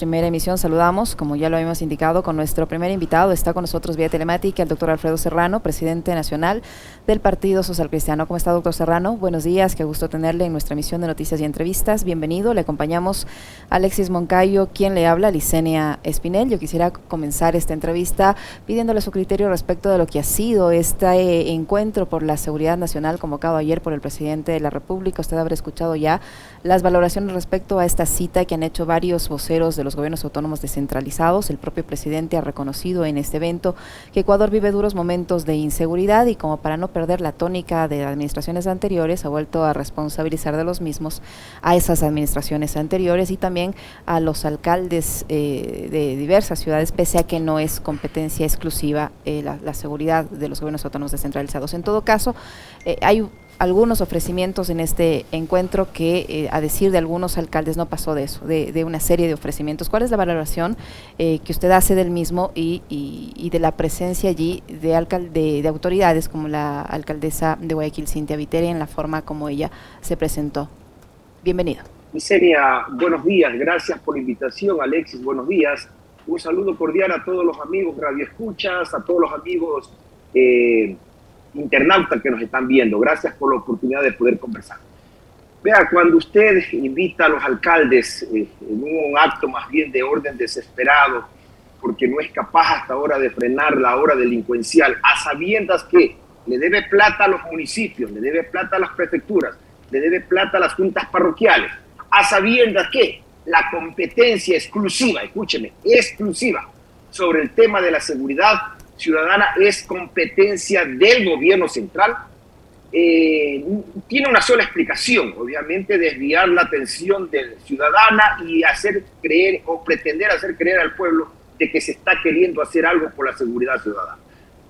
Primera emisión saludamos, como ya lo habíamos indicado, con nuestro primer invitado. Está con nosotros vía telemática el doctor Alfredo Serrano, presidente nacional del Partido Social Cristiano. ¿Cómo está, doctor Serrano? Buenos días, qué gusto tenerle en nuestra emisión de Noticias y Entrevistas. Bienvenido, le acompañamos Alexis Moncayo, quien le habla, Licenia Espinel. Yo quisiera comenzar esta entrevista pidiéndole su criterio respecto de lo que ha sido este encuentro por la seguridad nacional convocado ayer por el presidente de la República. Usted habrá escuchado ya las valoraciones respecto a esta cita que han hecho varios voceros de los gobiernos autónomos descentralizados. El propio presidente ha reconocido en este evento que Ecuador vive duros momentos de inseguridad y, como para no perder la tónica de administraciones anteriores, ha vuelto a responsabilizar de los mismos a esas administraciones anteriores y también a los alcaldes de diversas ciudades, pese a que no es competencia exclusiva la seguridad de los gobiernos autónomos descentralizados. En todo caso, hay algunos ofrecimientos en este encuentro que, a decir de algunos alcaldes, no pasó de eso, de una serie de ofrecimientos. ¿Cuál es la valoración que usted hace del mismo y de la presencia allí de autoridades como la alcaldesa de Guayaquil, Cintia Viteri, en la forma como ella se presentó? Bienvenido. Licenia, buenos días, gracias por la invitación. Alexis, buenos días. Un saludo cordial a todos los amigos radioescuchas, a todos los amigos internautas que nos están viendo. Gracias por la oportunidad de poder conversar. Vea, cuando usted invita a los alcaldes en un acto más bien de orden desesperado, porque no es capaz hasta ahora de frenar la ola delincuencial, a sabiendas que le debe plata a los municipios, le debe plata a las prefecturas, le debe plata a las juntas parroquiales, a sabiendas que la competencia exclusiva, escúcheme, exclusiva sobre el tema de la seguridad ciudadana es competencia del gobierno central, tiene una sola explicación: obviamente desviar la atención del ciudadana y hacer creer o pretender hacer creer al pueblo de que se está queriendo hacer algo por la seguridad ciudadana.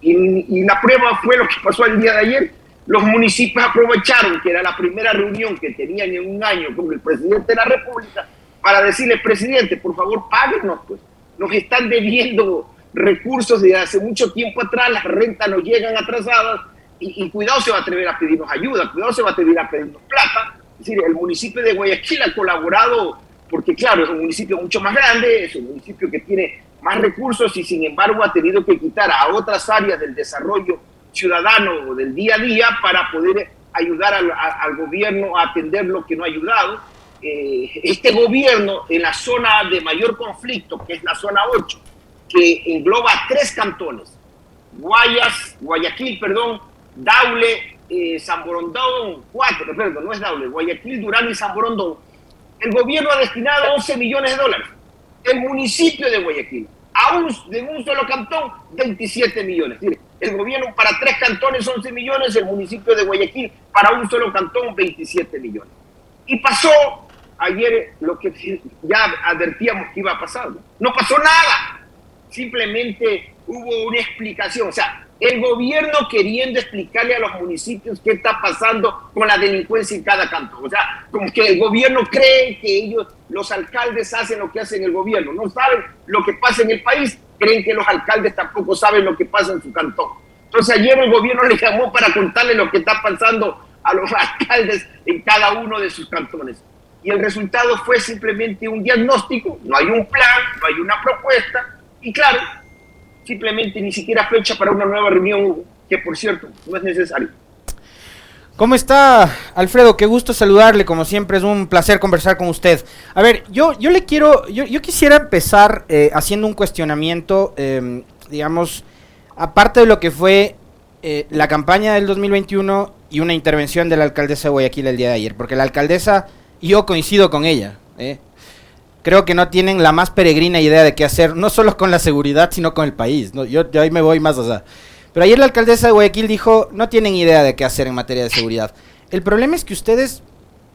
Y la prueba fue lo que pasó el día de ayer. Los municipios aprovecharon que era la primera reunión que tenían en un año con el presidente de la República para decirle: presidente, por favor, páguenos, pues nos están debiendo recursos de hace mucho tiempo atrás, las rentas nos llegan atrasadas y cuidado se va a atrever a pedirnos ayuda, cuidado se va a atrever a pedirnos plata. Es decir, el municipio de Guayaquil ha colaborado porque, claro, es un municipio mucho más grande, es un municipio que tiene más recursos y, sin embargo, ha tenido que quitar a otras áreas del desarrollo ciudadano o del día a día para poder ayudar al gobierno a atender lo que no ha ayudado. Este gobierno, en la zona de mayor conflicto, que es la zona 8, que engloba 3 cantones, Guayaquil, Daule, San Borondón, 4, perdón, no es Daule, Guayaquil, Durán y San Borondón. El gobierno ha destinado 11 millones de dólares. El municipio de Guayaquil, de un solo cantón, 27 millones. Es decir, el gobierno para 3 cantones, 11 millones, el municipio de Guayaquil para un solo cantón, 27 millones. Y pasó ayer lo que ya advertíamos que iba a pasar. No pasó nada. Simplemente hubo una explicación, o sea, el gobierno queriendo explicarle a los municipios qué está pasando con la delincuencia en cada cantón. O sea, como que el gobierno cree que ellos, los alcaldes, hacen lo que hacen el gobierno. No saben lo que pasa en el país, creen que los alcaldes tampoco saben lo que pasa en su cantón. Entonces ayer el gobierno le llamó para contarle lo que está pasando a los alcaldes en cada uno de sus cantones. Y el resultado fue simplemente un diagnóstico, no hay un plan, no hay una propuesta. Y claro, simplemente ni siquiera fecha para una nueva reunión, que por cierto, no es necesario. ¿Cómo está, Alfredo? Qué gusto saludarle, como siempre, es un placer conversar con usted. A ver, yo quisiera empezar haciendo un cuestionamiento, digamos, aparte de lo que fue la campaña del 2021 y una intervención de la alcaldesa de Guayaquil el día de ayer, porque la alcaldesa, y yo coincido con ella, creo que no tienen la más peregrina idea de qué hacer, no solo con la seguridad, sino con el país, ¿no? Yo ahí me voy más allá. Pero ayer la alcaldesa de Guayaquil dijo: no tienen idea de qué hacer en materia de seguridad. El problema es que ustedes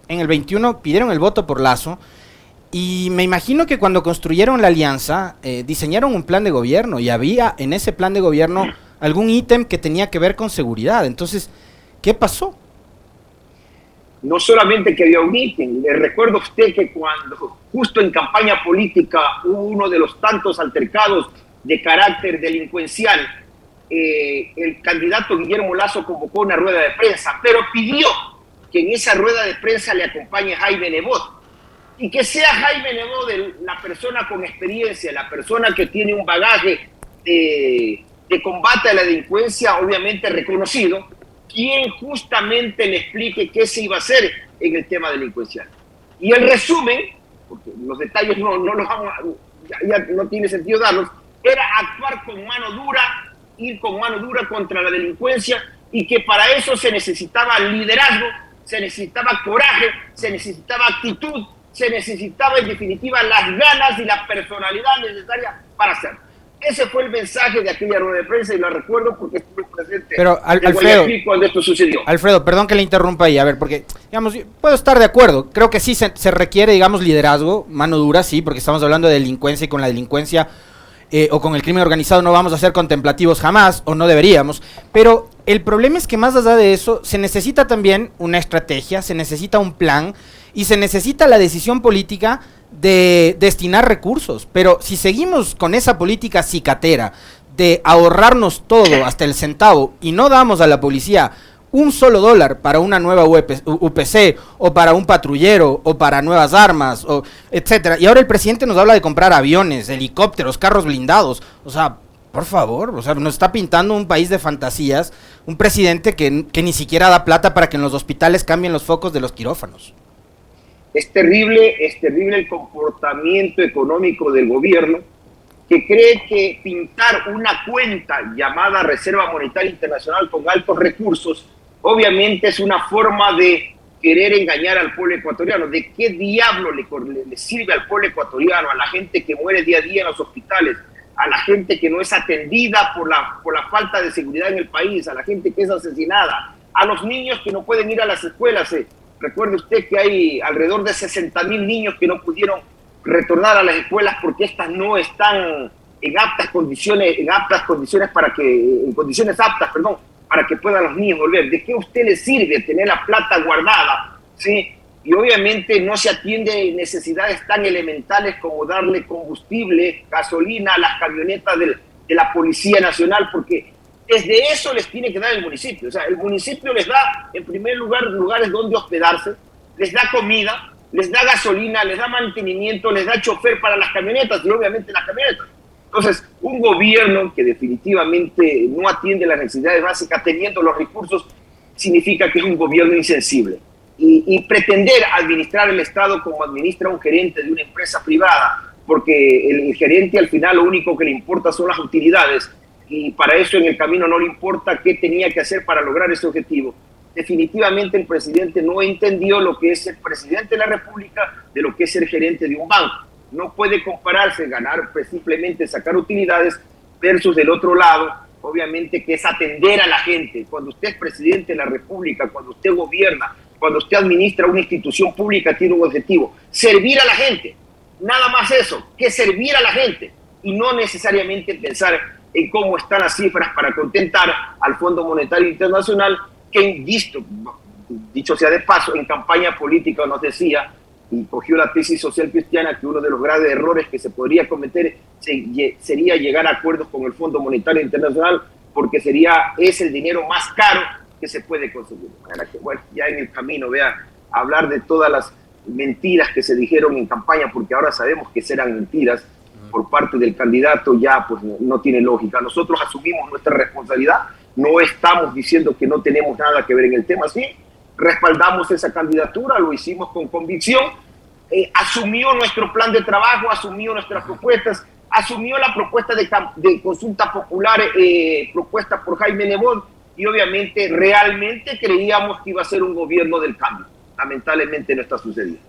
en el 21 pidieron el voto por Lazo, y me imagino que cuando construyeron la alianza, diseñaron un plan de gobierno, y había en ese plan de gobierno algún ítem que tenía que ver con seguridad. Entonces, ¿qué pasó? No solamente que había un ítem, le recuerdo a usted que cuando justo en campaña política hubo uno de los tantos altercados de carácter delincuencial, el candidato Guillermo Lazo convocó una rueda de prensa, pero pidió que en esa rueda de prensa le acompañe Jaime Nebot. y que sea Jaime Nebot la persona con experiencia, la persona que tiene un bagaje de combate a la delincuencia, obviamente reconocido, quien justamente le explique qué se iba a hacer en el tema delincuencial. Y el resumen, porque los detalles no los vamos ya no tiene sentido darlos, era actuar con mano dura, ir con mano dura contra la delincuencia, y que para eso se necesitaba liderazgo, se necesitaba coraje, se necesitaba actitud, se necesitaba en definitiva las ganas y la personalidad necesaria para hacerlo. Ese fue el mensaje de aquella rueda de prensa y lo recuerdo porque estuve presente en Guayaquil cuando esto sucedió. Alfredo, perdón que le interrumpa ahí, a ver, porque, digamos, puedo estar de acuerdo, creo que sí se requiere, digamos, liderazgo, mano dura, sí, porque estamos hablando de delincuencia y con la delincuencia o con el crimen organizado no vamos a ser contemplativos jamás, o no deberíamos, pero el problema es que más allá de eso, se necesita también una estrategia, se necesita un plan y se necesita la decisión política de destinar recursos, pero si seguimos con esa política cicatera de ahorrarnos todo hasta el centavo y no damos a la policía un solo dólar para una nueva UPC o para un patrullero o para nuevas armas, o etcétera, y ahora el presidente nos habla de comprar aviones, helicópteros, carros blindados, o sea, por favor, o sea, nos está pintando un país de fantasías, un presidente que ni siquiera da plata para que en los hospitales cambien los focos de los quirófanos. Es terrible el comportamiento económico del gobierno, que cree que pintar una cuenta llamada Reserva Monetaria Internacional con altos recursos, obviamente es una forma de querer engañar al pueblo ecuatoriano. ¿De qué diablo le sirve al pueblo ecuatoriano, a la gente que muere día a día en los hospitales, a la gente que no es atendida por la falta de seguridad en el país, a la gente que es asesinada, a los niños que no pueden ir a las escuelas? Recuerde usted que hay alrededor de 60,000 niños que no pudieron retornar a las escuelas porque estas no están en condiciones aptas para que puedan los niños volver. ¿De qué a usted le sirve tener la plata guardada? ¿Sí? Y obviamente no se atiende necesidades tan elementales como darle combustible, gasolina a las camionetas de la Policía Nacional, porque desde eso les tiene que dar el municipio. O sea, el municipio les da, en primer lugar, lugares donde hospedarse, les da comida, les da gasolina, les da mantenimiento, les da chofer para las camionetas y obviamente las camionetas. Entonces, un gobierno que definitivamente no atiende las necesidades básicas teniendo los recursos, significa que es un gobierno insensible. Y pretender administrar el Estado como administra un gerente de una empresa privada, porque el gerente al final lo único que le importa son las utilidades, y para eso en el camino no le importa qué tenía que hacer para lograr ese objetivo. Definitivamente el presidente no entendió lo que es el presidente de la República de lo que es el gerente de un banco. No puede compararse, ganar, pues, simplemente sacar utilidades versus del otro lado, obviamente que es atender a la gente. Cuando usted es presidente de la República, cuando usted gobierna, cuando usted administra una institución pública, tiene un objetivo: servir a la gente. Nada más eso, que servir a la gente, y no necesariamente pensar en cómo están las cifras para contentar al Fondo Monetario Internacional, que, dicho sea de paso, en campaña política nos decía, y cogió la tesis social cristiana, que uno de los graves errores que se podría cometer sería llegar a acuerdos con el Fondo Monetario Internacional, porque es el dinero más caro que se puede conseguir. Bueno, ya en el camino, hablar de todas las mentiras que se dijeron en campaña, porque ahora sabemos que serán mentiras por parte del candidato, ya pues no tiene lógica. Nosotros asumimos nuestra responsabilidad, no estamos diciendo que no tenemos nada que ver en el tema, sí, respaldamos esa candidatura, lo hicimos con convicción, asumió nuestro plan de trabajo, asumió nuestras propuestas, asumió la propuesta de consulta popular propuesta por Jaime Nebot, y obviamente realmente creíamos que iba a ser un gobierno del cambio. Lamentablemente no está sucediendo.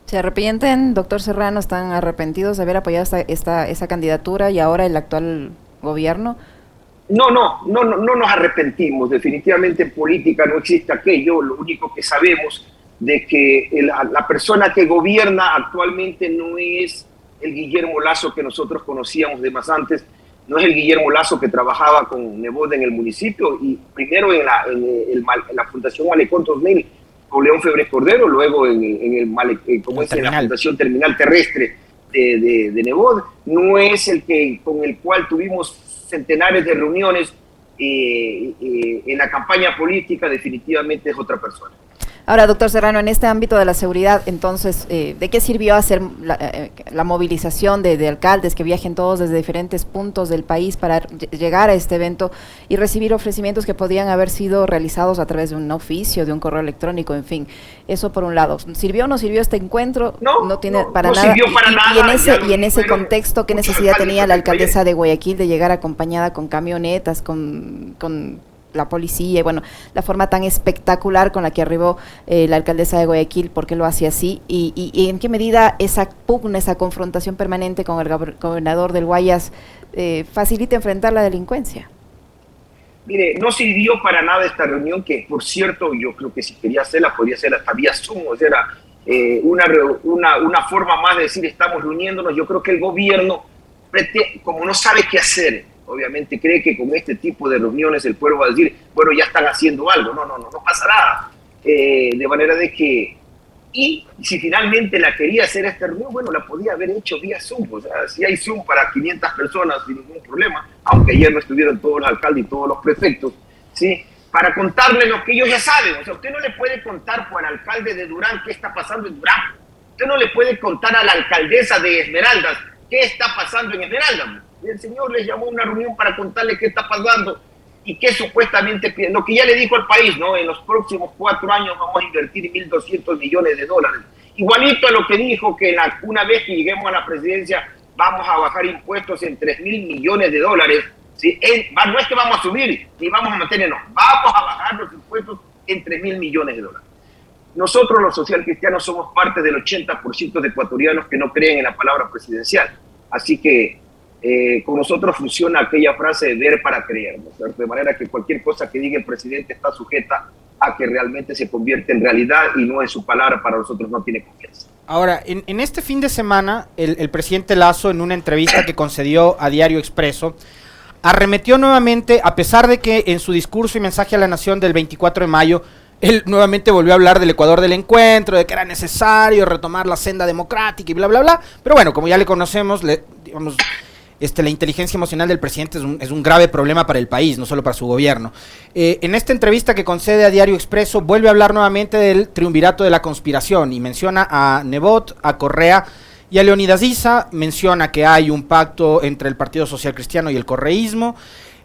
¿Se arrepienten, doctor Serrano? ¿Están arrepentidos de haber apoyado esa candidatura y ahora el actual gobierno? No nos arrepentimos. Definitivamente en política no existe aquello. Lo único que sabemos de que la persona que gobierna actualmente no es el Guillermo Lasso que nosotros conocíamos de más antes, no es el Guillermo Lasso que trabajaba con Nebot en el municipio, y primero en la Fundación Malecón 2000 con León Febres Cordero, luego en la Fundación Terminal Terrestre de Nebot. No es con el cual tuvimos centenares de reuniones en la campaña política. Definitivamente es otra persona. Ahora, doctor Serrano, en este ámbito de la seguridad, entonces, ¿de qué sirvió hacer la movilización de alcaldes que viajen todos desde diferentes puntos del país para llegar a este evento y recibir ofrecimientos que podían haber sido realizados a través de un oficio, de un correo electrónico, en fin? Eso por un lado. ¿Sirvió o no sirvió este encuentro? No tiene no, para no nada. Sirvió para nada. Y en ese contexto, ¿qué necesidad tenía la alcaldesa de Guayaquil de llegar acompañada con camionetas, con la policía, y bueno, la forma tan espectacular con la que arribó la alcaldesa de Guayaquil? ¿Por qué lo hacía así? Y en qué medida esa pugna, esa confrontación permanente con el gobernador del Guayas facilita enfrentar la delincuencia? Mire, no sirvió para nada esta reunión, que por cierto, yo creo que si quería hacerla, podría hacerla hasta vía Zoom, o sea, era una forma más de decir estamos reuniéndonos. Yo creo que el gobierno, como no sabe qué hacer, obviamente cree que con este tipo de reuniones el pueblo va a decir, bueno, ya están haciendo algo. No pasa nada. De manera de que, y si finalmente la quería hacer esta reunión, bueno, la podía haber hecho vía Zoom. O sea, si hay Zoom para 500 personas sin ningún problema, aunque ayer no estuvieron todos los alcaldes y todos los prefectos, ¿sí? Para contarles lo que ellos ya saben. O sea, usted no le puede contar al alcalde de Durán qué está pasando en Durán. Usted no le puede contar a la alcaldesa de Esmeraldas qué está pasando en Esmeraldas. El señor les llamó a una reunión para contarle qué está pasando y qué supuestamente, lo que ya le dijo al país, ¿no? En los próximos 4 años vamos a invertir $1.200 millones. Igualito a lo que dijo que una vez que lleguemos a la presidencia vamos a bajar impuestos en $3.000 millones. ¿Sí? No es que vamos a subir ni vamos a mantenernos, vamos a bajar los impuestos en $3.000 millones. Nosotros los socialcristianos somos parte del 80% de ecuatorianos que no creen en la palabra presidencial. Así que con nosotros funciona aquella frase de ver para creer, ¿no? De manera que cualquier cosa que diga el presidente está sujeta a que realmente se convierta en realidad y no en su palabra. Para nosotros no tiene confianza. Ahora, en este fin de semana, el presidente Lasso, en una entrevista que concedió a Diario Expreso, arremetió nuevamente, a pesar de que en su discurso y mensaje a la nación del 24 de mayo, él nuevamente volvió a hablar del Ecuador del encuentro, de que era necesario retomar la senda democrática y bla, bla, bla. Pero bueno, como ya le conocemos, digamos, la inteligencia emocional del presidente es un grave problema para el país, no solo para su gobierno. En esta entrevista que concede a Diario Expreso, vuelve a hablar nuevamente del triunvirato de la conspiración y menciona a Nebot, a Correa y a Leonidas Issa. Menciona que hay un pacto entre el Partido Social Cristiano y el correísmo.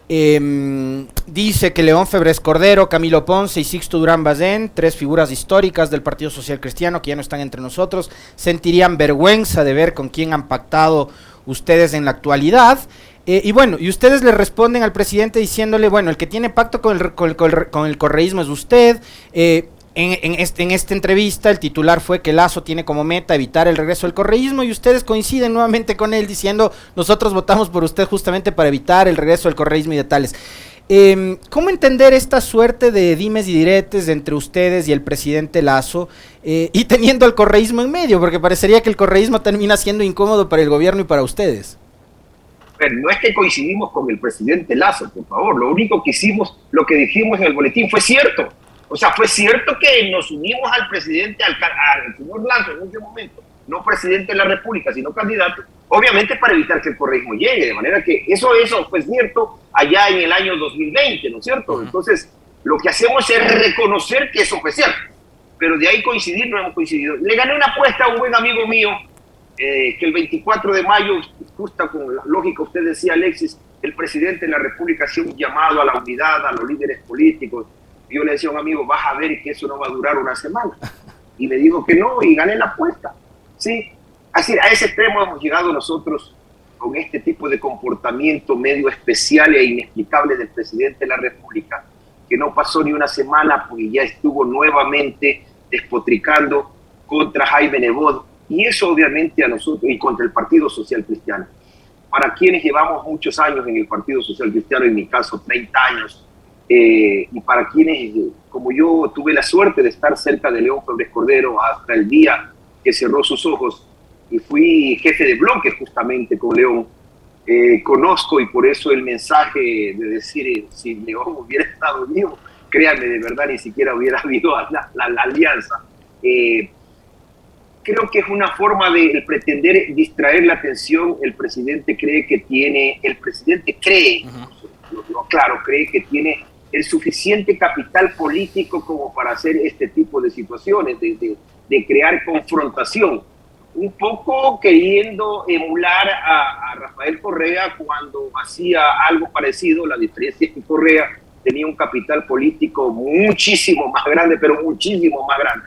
Dice que León Febres Cordero, Camilo Ponce y Sixto Durán Bazén, 3 figuras históricas del Partido Social Cristiano que ya no están entre nosotros, sentirían vergüenza de ver con quién han pactado ustedes en la actualidad. Y bueno, y ustedes le responden al presidente diciéndole, bueno, el que tiene pacto con el correísmo es usted. En esta entrevista el titular fue que Lasso tiene como meta evitar el regreso del correísmo, y ustedes coinciden nuevamente con él diciendo, nosotros votamos por usted justamente para evitar el regreso del correísmo y de tales. ¿Cómo entender esta suerte de dimes y diretes entre ustedes y el presidente Lasso, y teniendo al correísmo en medio? Porque parecería que el correísmo termina siendo incómodo para el gobierno y para ustedes. Pero no es que coincidimos con el presidente Lasso, por favor. Lo único que hicimos, lo que dijimos en el boletín fue cierto. O sea, fue cierto que nos unimos al presidente, al señor Lasso en ese momento, no presidente de la República, sino candidato, obviamente para evitar que el correísmo llegue, de manera que eso fue cierto allá en el año 2020, ¿no es cierto? Entonces, lo que hacemos es reconocer que eso fue cierto, pero de ahí coincidir no hemos coincidido. Le gané una apuesta a un buen amigo mío, que el 24 de mayo, justo con la lógica usted decía, Alexis, el presidente de la República hacía un llamado a la unidad, a los líderes políticos. Yo le decía a un amigo, vas a ver que eso no va a durar una semana. Y me dijo que no, y gané la apuesta. ¿Sí? Así, a ese extremo hemos llegado nosotros con este tipo de comportamiento medio especial e inexplicable del presidente de la República, que no pasó ni una semana porque ya estuvo nuevamente despotricando contra Jaime Nebot, y eso obviamente a nosotros, y contra el Partido Social Cristiano. Para quienes llevamos muchos años en el Partido Social Cristiano, en mi caso 30 años, y para quienes, como yo, tuve la suerte de estar cerca de León Febres Cordero hasta el día que cerró sus ojos, y fui jefe de bloque justamente con León, conozco, y por eso el mensaje de decir, si León hubiera estado vivo, créanme, de verdad ni siquiera hubiera habido la alianza. Creo que es una forma de pretender distraer la atención. El presidente cree que tiene, cree que tiene el suficiente capital político como para hacer este tipo de situaciones, de crear confrontación. Un poco queriendo emular a Rafael Correa cuando hacía algo parecido. La diferencia es que Correa tenía un capital político muchísimo más grande, pero muchísimo más grande.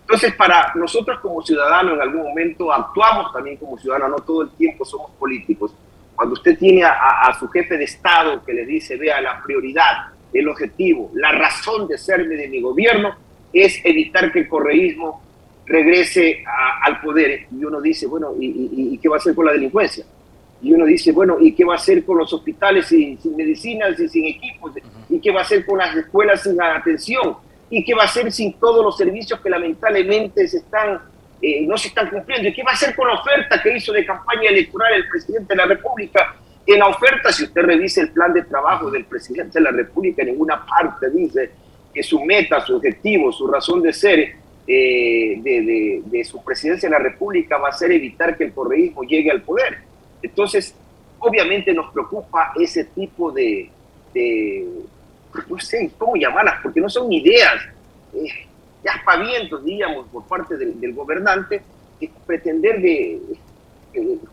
Entonces, para nosotros como ciudadanos, en algún momento actuamos también como ciudadanos, no todo el tiempo somos políticos. Cuando usted tiene a su jefe de Estado que le dice, vea, la prioridad, el objetivo, la razón de ser de mi gobierno es evitar que el correísmo regrese al poder, y uno dice, bueno, ¿y qué va a hacer con la delincuencia? Y uno dice, bueno, ¿y qué va a hacer con los hospitales sin medicinas y sin equipos? ¿Y qué va a hacer con las escuelas sin atención? ¿Y qué va a hacer sin todos los servicios que lamentablemente no se están cumpliendo? ¿Y qué va a hacer con la oferta que hizo de campaña electoral el presidente de la República? En la oferta, si usted revisa el plan de trabajo del presidente de la República, en ninguna parte dice que su meta, su objetivo, su razón de ser de su presidencia de la República va a ser evitar que el correísmo llegue al poder. Entonces, obviamente nos preocupa ese tipo de no sé cómo llamarlas, porque no son ideas, de aspavientos, digamos, por parte del gobernante, que pretender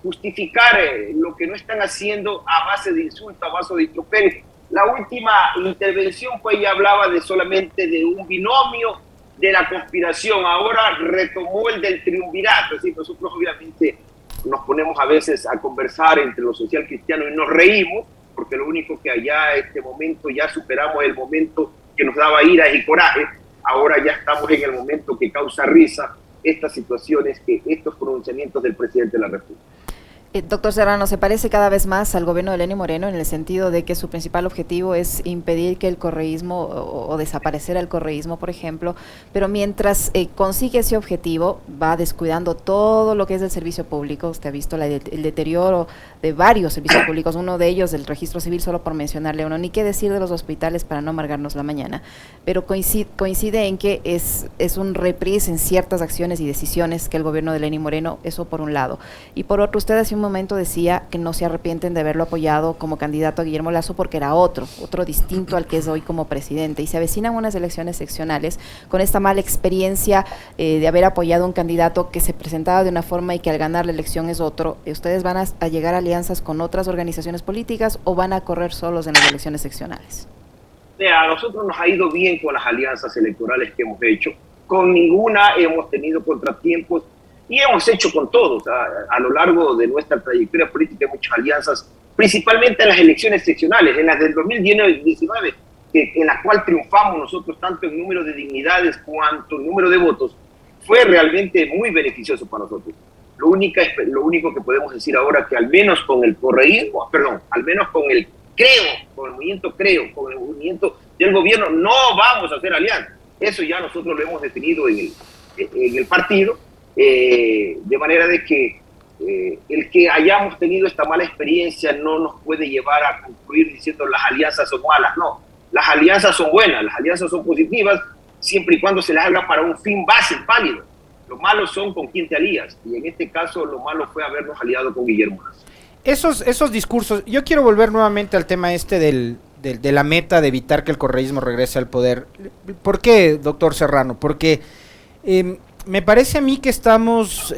justificar lo que no están haciendo a base de insultos, a base de improperio. La última intervención fue, ella hablaba solamente de un binomio, de la conspiración, ahora retomó el del triunvirato. Es decir, nosotros obviamente nos ponemos a veces a conversar entre los social cristianos y nos reímos, porque lo único que allá en este momento ya superamos el momento que nos daba ira y coraje, ahora ya estamos en el momento que causa risa estas situaciones, estos pronunciamientos del presidente de la República. Doctor Serrano, se parece cada vez más al gobierno de Lenín Moreno en el sentido de que su principal objetivo es impedir que el correísmo o desaparecer el correísmo, por ejemplo, pero mientras consigue ese objetivo va descuidando todo lo que es el servicio público. Usted ha visto el deterioro de varios servicios públicos, uno de ellos el registro civil, solo por mencionarle uno, ni qué decir de los hospitales para no amargarnos la mañana, pero coincide en que es un reprise en ciertas acciones y decisiones que el gobierno de Lenín Moreno, eso por un lado, y por otro, usted hace un momento decía que no se arrepienten de haberlo apoyado como candidato a Guillermo Lasso porque era otro distinto al que es hoy como presidente, y se avecinan unas elecciones seccionales con esta mala experiencia de haber apoyado a un candidato que se presentaba de una forma y que al ganar la elección es otro. ¿Ustedes van a llegar a alianzas con otras organizaciones políticas o van a correr solos en las elecciones seccionales? A nosotros nos ha ido bien con las alianzas electorales que hemos hecho, con ninguna hemos tenido contratiempos. Y hemos hecho con todos, a lo largo de nuestra trayectoria política, muchas alianzas, principalmente en las elecciones seccionales, en las del 2019, en la cual triunfamos nosotros tanto en número de dignidades cuanto en número de votos, fue realmente muy beneficioso para nosotros. Lo único que podemos decir ahora que al menos con el correísmo, al menos con el movimiento del gobierno, no vamos a hacer alianza. Eso ya nosotros lo hemos definido en el partido. De manera de que el que hayamos tenido esta mala experiencia no nos puede llevar a concluir diciendo las alianzas son malas. No, las alianzas son buenas, las alianzas son positivas siempre y cuando se las haga para un fin válido. Los malos son con quien te alías, y en este caso lo malo fue habernos aliado con Guillermo Lasso. Esos discursos, yo quiero volver nuevamente al tema de la meta de evitar que el correísmo regrese al poder. ¿Por qué, doctor Serrano? Porque me parece a mí que estamos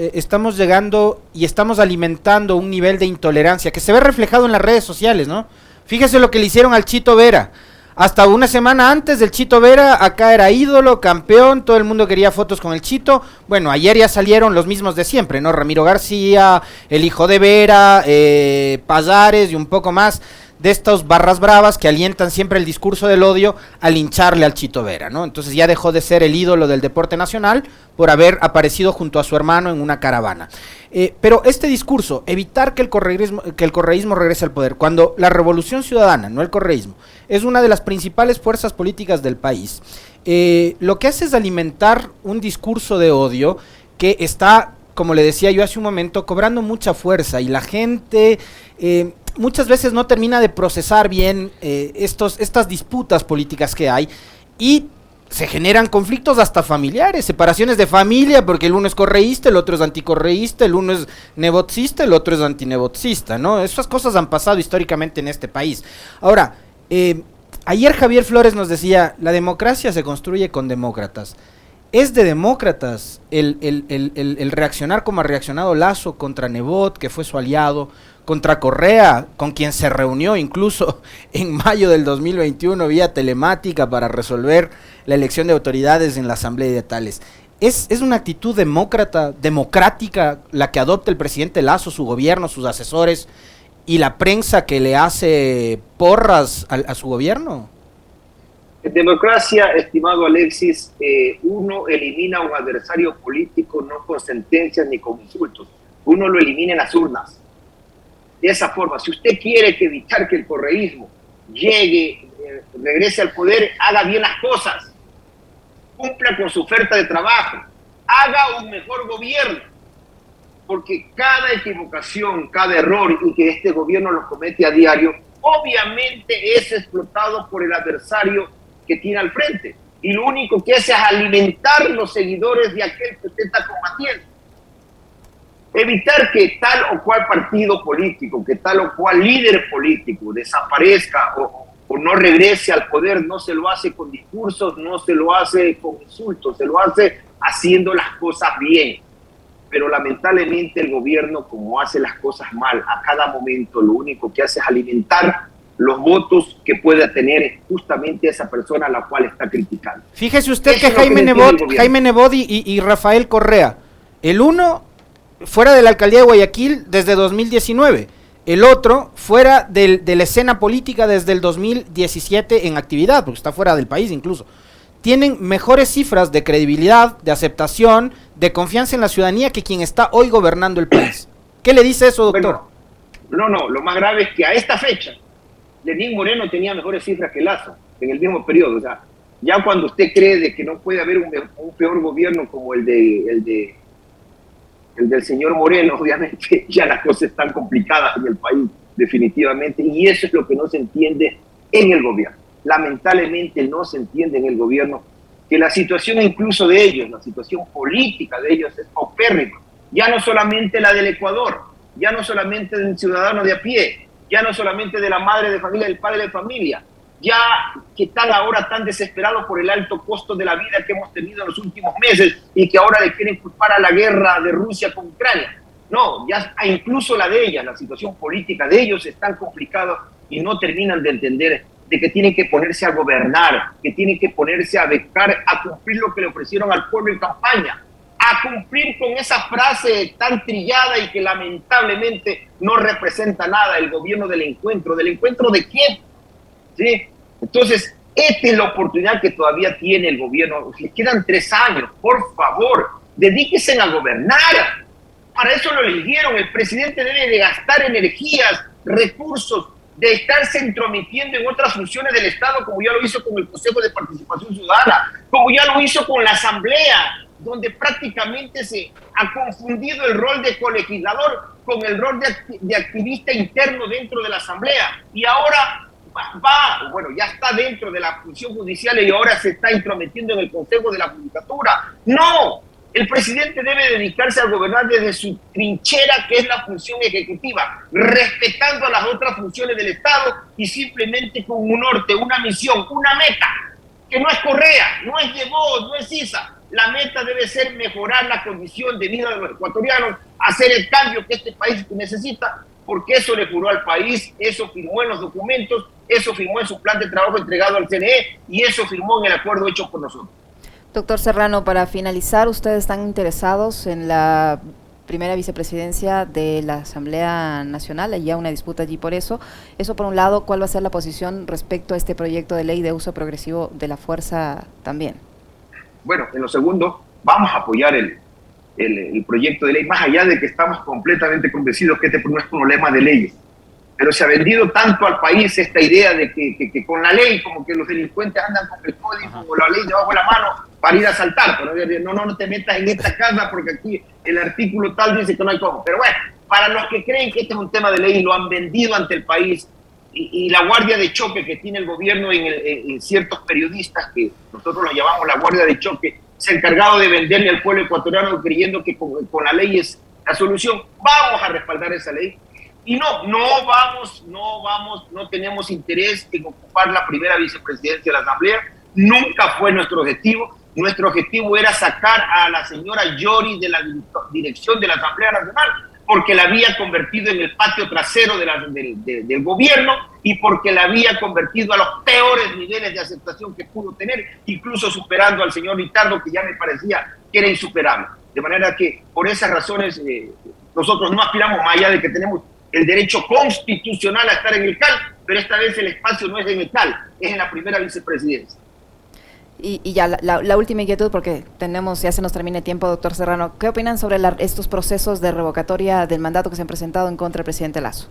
llegando y estamos alimentando un nivel de intolerancia que se ve reflejado en las redes sociales, ¿no? Fíjese lo que le hicieron al Chito Vera. Hasta una semana antes del Chito Vera, acá era ídolo, campeón, todo el mundo quería fotos con el Chito. Bueno, ayer ya salieron los mismos de siempre, ¿no? Ramiro García, el hijo de Vera, Payares y un poco más de estos barras bravas que alientan siempre el discurso del odio al hincharle al Chito Vera, ¿no? Entonces ya dejó de ser el ídolo del deporte nacional por haber aparecido junto a su hermano en una caravana. Pero este discurso, evitar que el correísmo regrese al poder, cuando la Revolución Ciudadana, no el correísmo, es una de las principales fuerzas políticas del país, lo que hace es alimentar un discurso de odio que está, como le decía yo hace un momento, cobrando mucha fuerza, y la gente muchas veces no termina de procesar bien estas disputas políticas que hay, y se generan conflictos hasta familiares, separaciones de familia, porque el uno es correísta, el otro es anticorreísta, el uno es nebotzista, el otro es antinebotzista, ¿no? Esas cosas han pasado históricamente en este país. Ahora, Ayer Javier Flores nos decía, la democracia se construye con demócratas. Es de demócratas el reaccionar como ha reaccionado Lasso contra Nebot, que fue su aliado, contra Correa, con quien se reunió incluso en mayo del 2021 vía telemática para resolver la elección de autoridades en la Asamblea de Tales. ¿Es una actitud democrática la que adopta el presidente Lasso, su gobierno, sus asesores y la prensa que le hace porras a su gobierno? En democracia, estimado Alexis, uno elimina a un adversario político no con sentencias ni con insultos. Uno lo elimina en las urnas. De esa forma, si usted quiere evitar que el correísmo llegue, regrese al poder, haga bien las cosas, cumpla con su oferta de trabajo, haga un mejor gobierno, porque cada equivocación, cada error, y que este gobierno lo comete a diario, obviamente es explotado por el adversario que tiene al frente, y lo único que hace es alimentar los seguidores de aquel que usted está combatiendo. Evitar que tal o cual partido político, que tal o cual líder político desaparezca o no regrese al poder, no se lo hace con discursos, no se lo hace con insultos, se lo hace haciendo las cosas bien. Pero lamentablemente el gobierno, como hace las cosas mal a cada momento, lo único que hace es alimentar los votos que pueda tener justamente esa persona a la cual está criticando. Fíjese usted que Jaime Nebot y Rafael Correa, el uno fuera de la alcaldía de Guayaquil desde 2019, el otro fuera de la escena política desde el 2017 en actividad, porque está fuera del país incluso, tienen mejores cifras de credibilidad, de aceptación, de confianza en la ciudadanía que quien está hoy gobernando el país. ¿Qué le dice eso, doctor? Bueno, no, lo más grave es que a esta fecha Lenín Moreno tenía mejores cifras que Lasso en el mismo periodo. O sea, ya cuando usted cree de que no puede haber un peor gobierno como el del señor Moreno, obviamente ya las cosas están complicadas en el país, definitivamente, y eso es lo que no se entiende en el gobierno. Lamentablemente no se entiende en el gobierno que la situación incluso de ellos, la situación política de ellos es paupérrima. Ya no solamente la del Ecuador, ya no solamente del ciudadano de a pie, ya no solamente de la madre de familia, del padre de familia, ya que están ahora tan desesperados por el alto costo de la vida que hemos tenido en los últimos meses y que ahora le quieren culpar a la guerra de Rusia con Ucrania. No, ya incluso la de ellas, la situación política de ellos es tan complicada y no terminan de entender de que tienen que ponerse a gobernar, que tienen que ponerse a becar, a cumplir lo que le ofrecieron al pueblo en campaña, a cumplir con esa frase tan trillada y que lamentablemente no representa nada, el gobierno del encuentro de quién, ¿sí? Entonces, esta es la oportunidad que todavía tiene el gobierno, les quedan 3 años, por favor, dedíquense a gobernar, para eso lo eligieron, el presidente debe de gastar energías, recursos, de estarse entrometiendo en otras funciones del Estado, como ya lo hizo con el Consejo de Participación Ciudadana, como ya lo hizo con la Asamblea, donde prácticamente se ha confundido el rol de colegislador con el rol de activista interno dentro de la Asamblea. Y ahora ya está dentro de la función judicial y ahora se está intrometiendo en el Consejo de la Judicatura. ¡No! El presidente debe dedicarse a gobernar desde su trinchera, que es la función ejecutiva, respetando a las otras funciones del Estado y simplemente con un norte, una misión, una meta, que no es Correa, no es Nebot, no es Issa. La meta debe ser mejorar la condición de vida de los ecuatorianos, hacer el cambio que este país necesita, porque eso le juró al país, eso firmó en los documentos, eso firmó en su plan de trabajo entregado al CNE y eso firmó en el acuerdo hecho por nosotros. Doctor Serrano, para finalizar, ¿ustedes están interesados en la primera vicepresidencia de la Asamblea Nacional? Hay ya una disputa allí por eso. Eso por un lado, ¿cuál va a ser la posición respecto a este proyecto de ley de uso progresivo de la fuerza también? Bueno, en lo segundo, vamos a apoyar el proyecto de ley, más allá de que estamos completamente convencidos que este no es un problema de leyes. Pero se ha vendido tanto al país esta idea de que con la ley, como que los delincuentes andan con el código o la ley debajo de la mano para ir a asaltar. Pero no te metas en esta casa porque aquí el artículo tal dice que no hay cómo. Pero bueno, para los que creen que este es un tema de ley, lo han vendido ante el país y la guardia de choque que tiene el gobierno en ciertos periodistas, que nosotros los llamamos la guardia de choque, se ha encargado de venderle al pueblo ecuatoriano creyendo que con la ley es la solución. Vamos a respaldar esa ley. Y no tenemos interés en ocupar la primera vicepresidencia de la Asamblea. Nunca fue nuestro objetivo. Nuestro objetivo era sacar a la señora Yori de la dirección de la Asamblea Nacional, porque la había convertido en el patio trasero del gobierno y porque la había convertido a los peores niveles de aceptación que pudo tener, incluso superando al señor Ricardo, que ya me parecía que era insuperable. De manera que por esas razones nosotros no aspiramos, más allá de que tenemos el derecho constitucional a estar en el CAL, pero esta vez el espacio no es en el CAL, es en la primera vicepresidencia. Y ya la última inquietud, porque ya se nos termina el tiempo, doctor Serrano. ¿Qué opinan sobre estos procesos de revocatoria del mandato que se han presentado en contra del presidente Lasso?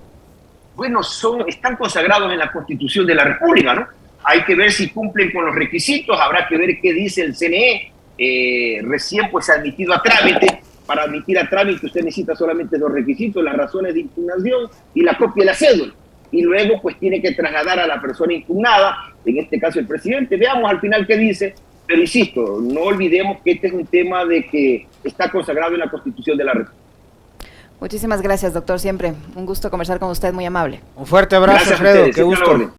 Bueno, están consagrados en la Constitución de la República, ¿no? Hay que ver si cumplen con los requisitos, habrá que ver qué dice el CNE. Recién pues se ha admitido a trámite. Para admitir a trámite usted necesita solamente 2 requisitos: las razones de impugnación y la copia de la cédula. Y luego pues tiene que trasladar a la persona impugnada, en este caso el presidente. Veamos al final qué dice, pero insisto, no olvidemos que este es un tema de que está consagrado en la Constitución de la República. Muchísimas gracias, doctor, siempre un gusto conversar con usted, muy amable. Un fuerte abrazo, Alfredo, qué gusto.